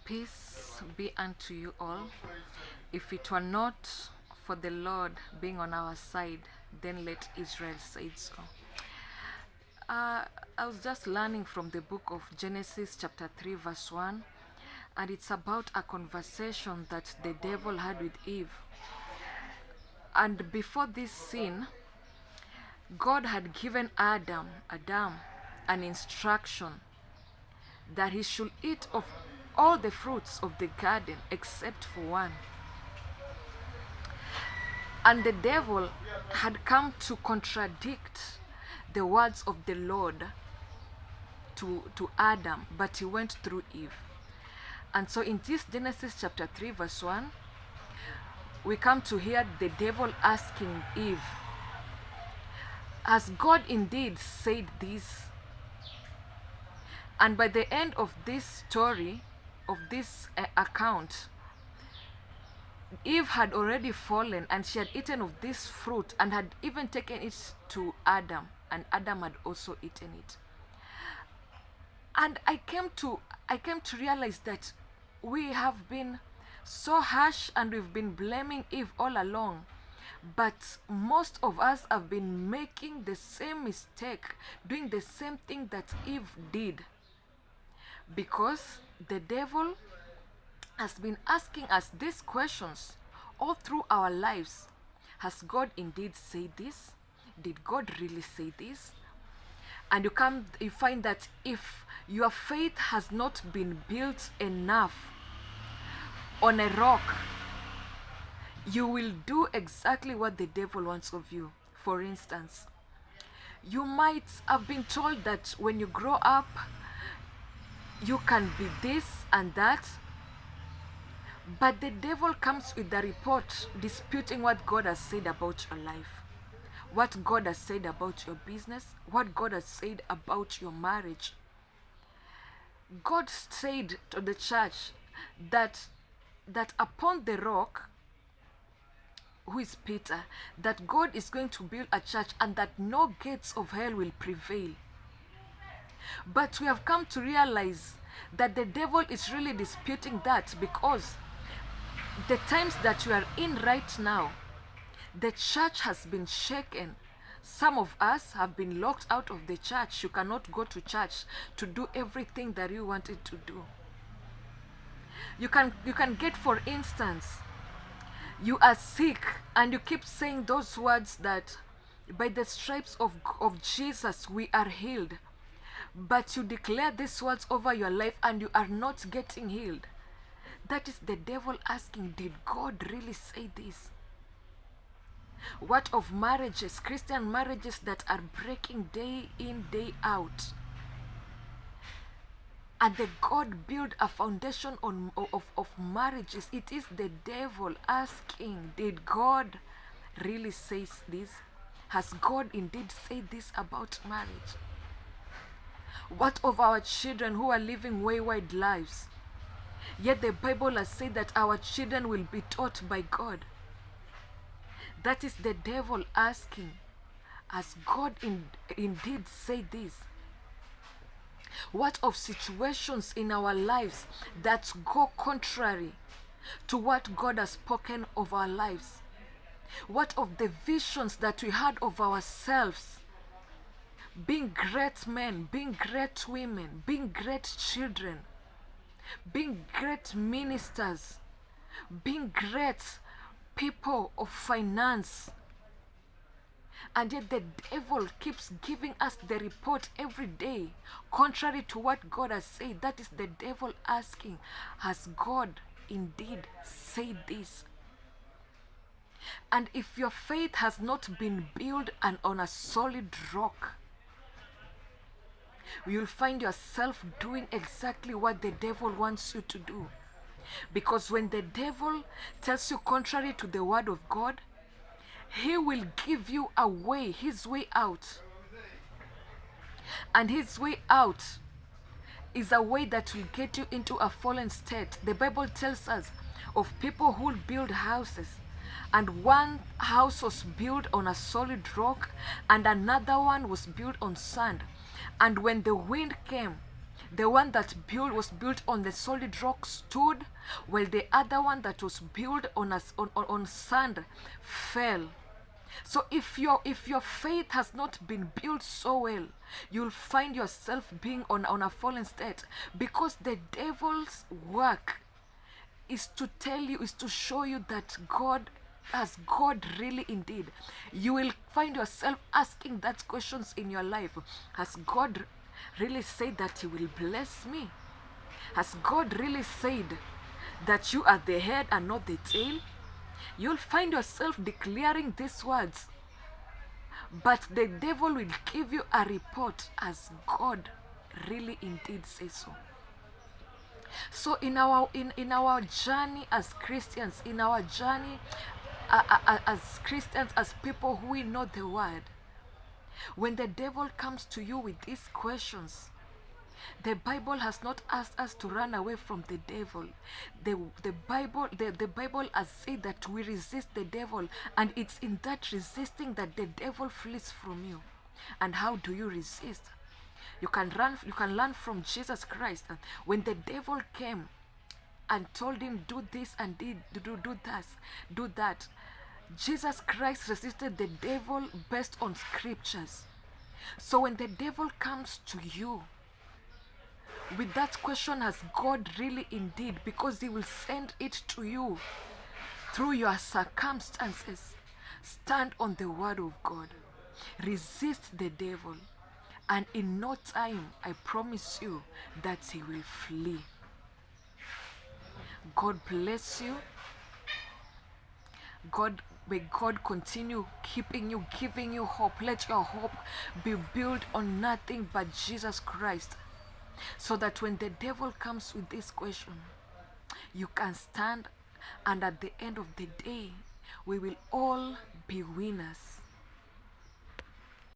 Peace be unto you all. If it were not for the Lord being on our side, then let Israel say so. I was just learning from the book of Genesis, chapter 3, verse 1, and it's about a conversation that the devil had with Eve. And before this sin, God had given Adam, an instruction that he should eat of all the fruits of the garden except for one. And the devil had come to contradict the words of the Lord to Adam, but he went through Eve. And so in this Genesis chapter 3 verse 1, we come to hear the devil asking Eve, has God indeed said this? And by the end of this story, of this account, Eve had already fallen and she had eaten of this fruit and had even taken it to Adam, and Adam had also eaten it. And I came to realize that we have been so harsh and we've been blaming Eve all along. But most of us have been making the same mistake, doing the same thing that Eve did. Because the devil has been asking us these questions all through our lives. Has God indeed said this? Did God really say this? And you find that if your faith has not been built enough on a rock, you will do exactly what the devil wants of you. For instance, you might have been told that when you grow up, you can be this and that, but the devil comes with a report disputing what God has said about your life, what God has said about your business, what God has said about your marriage. God said to the church that upon the rock, who is Peter, that God is going to build a church and that no gates of hell will prevail. But we have come to realize that the devil is really disputing that, because the times that we are in right now, the church has been shaken. Some of us have been locked out of the church. You cannot go to church to do everything that you wanted to do. You can get, for instance, you are sick and you keep saying those words that by the stripes of Jesus we are healed. But you declare these words over your life and you are not getting healed. That is the devil asking, did God really say this? What of marriages, Christian marriages that are breaking day in, day out? And the God build a foundation of marriages. It is the devil asking, did God really say this? Has God indeed said this about marriage? What of our children who are living wayward lives? Yet the Bible has said that our children will be taught by God. That is the devil asking, has God indeed said this? What of situations in our lives that go contrary to what God has spoken of our lives? What of the visions that we had of ourselves? Being great men, being great women, being great children, being great ministers, being great people of finance. And yet the devil keeps giving us the report every day, contrary to what God has said. That is the devil asking, has God indeed said this? And if your faith has not been built on a solid rock, you'll find yourself doing exactly what the devil wants you to do. Because when the devil tells you contrary to the word of God, he will give you a way, his way out. And his way out is a way that will get you into a fallen state. The Bible tells us of people who build houses, and one house was built on a solid rock and another one was built on sand. And when the wind came, The one that was built on the solid rock stood, while the other one that was built on sand fell. So if your faith has not been built so well, you'll find yourself being on a fallen state, because the devil's work is to tell you, is to show you that God really indeed. You will find yourself asking that questions in your life. Has God really said that he will bless me? Has God really said that you are the head and not the tail? You'll find yourself declaring these words, but the devil will give you a report as God really indeed says so. So in our journey as Christians, in our journey as Christians, as people who know the word, when the devil comes to you with these questions, the Bible has not asked us to run away from the devil. The Bible has said that we resist the devil, and it's in that resisting that the devil flees from you. And how do you resist? You can learn from Jesus Christ. When the devil came and told him, do this and do that, Jesus Christ resisted the devil based on scriptures. So when the devil comes to you with that question, has God really indeed, because he will send it to you through your circumstances, stand on the word of God. Resist the devil, and in no time, I promise you that he will flee. God bless you. May God continue keeping you, giving you hope. Let your hope be built on nothing but Jesus Christ, so that when the devil comes with this question, you can stand, and at the end of the day, we will all be winners.